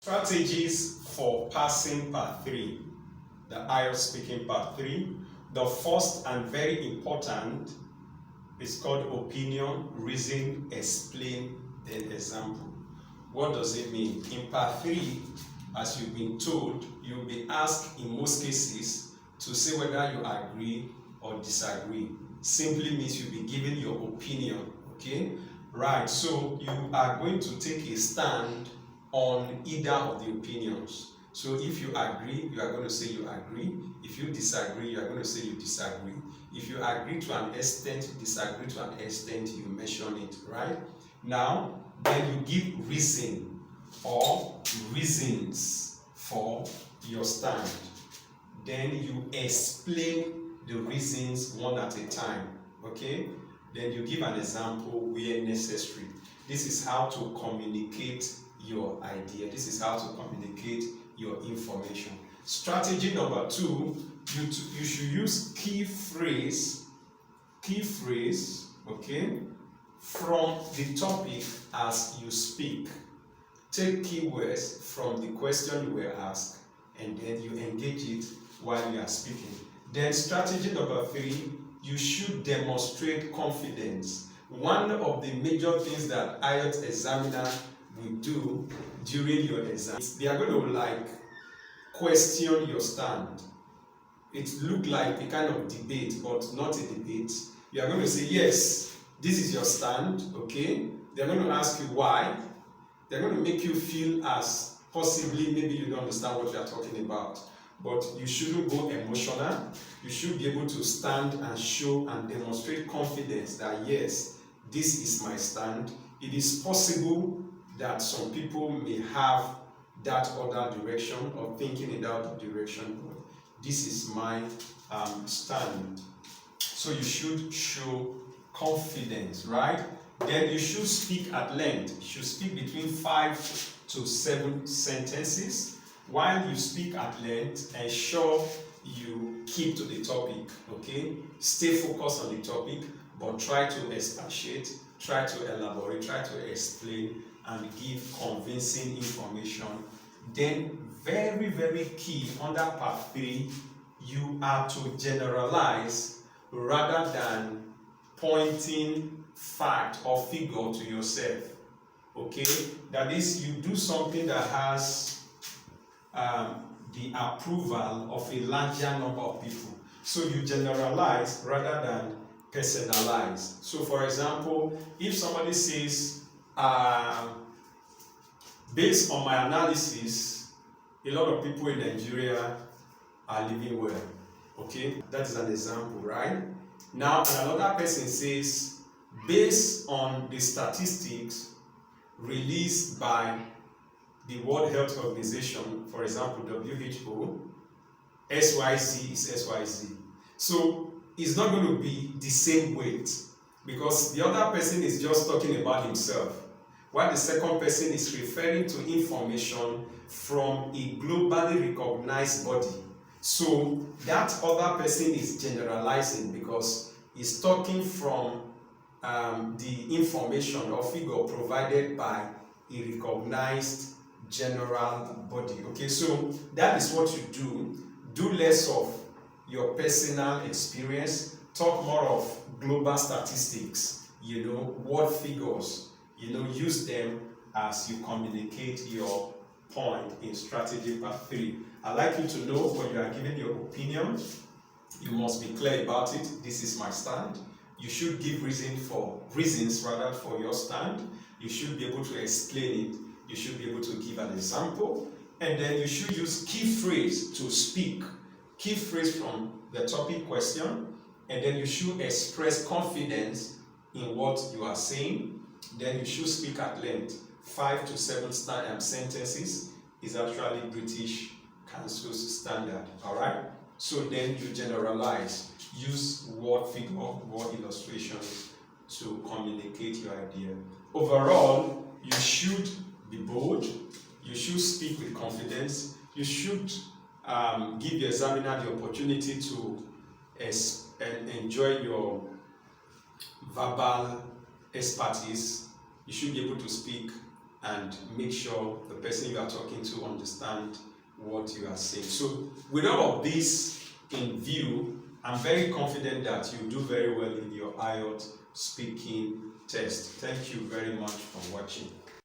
Strategies for passing part 3, the IELTS speaking part 3. The first and very important is called opinion, reason, explain, then example. What does it mean? In part 3, as you've been told, you'll be asked in most cases to say whether you agree or disagree. Simply means you'll be given your opinion, okay? Right, so you are going to take a stand on either of the opinions. So if you agree, you are going to say you agree. If you disagree, you are going to say you disagree. If you agree to an extent, disagree to an extent, you mention it, right? Now, then you give reason or reasons for your stand. Then you explain the reasons one at a time, okay? Then you give an example where necessary. This is how to communicate your idea. This is how to communicate your information. Strategy number 2, you should use key phrase, okay, from the topic as you speak. Take keywords from the question you were asked and then you engage it while you are speaking. Then strategy number 3, you should demonstrate confidence. One of the major things that IELTS examiner will do during your exam, they are going to question your stand. It looks like a kind of debate, but not a debate. You are going to say, yes, this is your stand, okay? They're going to ask you why. They're going to make you feel as possibly maybe you don't understand what you are talking about. But you shouldn't go emotional. You should be able to stand and show and demonstrate confidence that yes, this is my stand. It is possible that some people may have that other direction or thinking in that direction, but this is my stand. So you should show confidence, right? Then you should speak at length. You should speak between 5 to 7 sentences. While you speak at length, ensure you keep to the topic, okay? Stay focused on the topic, but try to expatiate, try to elaborate, try to explain, and give convincing information. Then, very, very key under part 3, you are to generalize rather than pointing fact or figure to yourself, okay? That is, you do something that has the approval of a larger number of people. So you generalize rather than personalize. So for example, if somebody says, based on my analysis, a lot of people in Nigeria are living well. Okay, that is an example, right? Now another person says, based on the statistics released by the World Health Organization, for example, WHO, XYZ is XYZ. So it's not going to be the same weight because the other person is just talking about himself, while the second person is referring to information from a globally recognized body. So that other person is generalizing because he's talking from the information or figure provided by a recognized general body. Okay, so that is what you do. Do less of your personal experience, talk more of global statistics, word figures, use them as you communicate your point in strategy part 3. I'd like you to know when you are giving your opinion, you must be clear about it. This is my stand. You should give reasons for your stand. You should be able to explain it. You should be able to give an example, and then you should use key phrase to speak, key phrase from the topic question, and then you should express confidence in what you are saying. Then you should speak at length. 5 to 7 sentences is actually British Council's standard, all right? So then you generalize, use word figure, word illustrations to communicate your idea. Overall, you should be bold, you should speak with confidence, you should give the examiner the opportunity to enjoy your verbal expertise. You should be able to speak and make sure the person you are talking to understand what you are saying. So with all of this in view, I'm very confident that you do very well in your IELTS speaking test. Thank you very much for watching.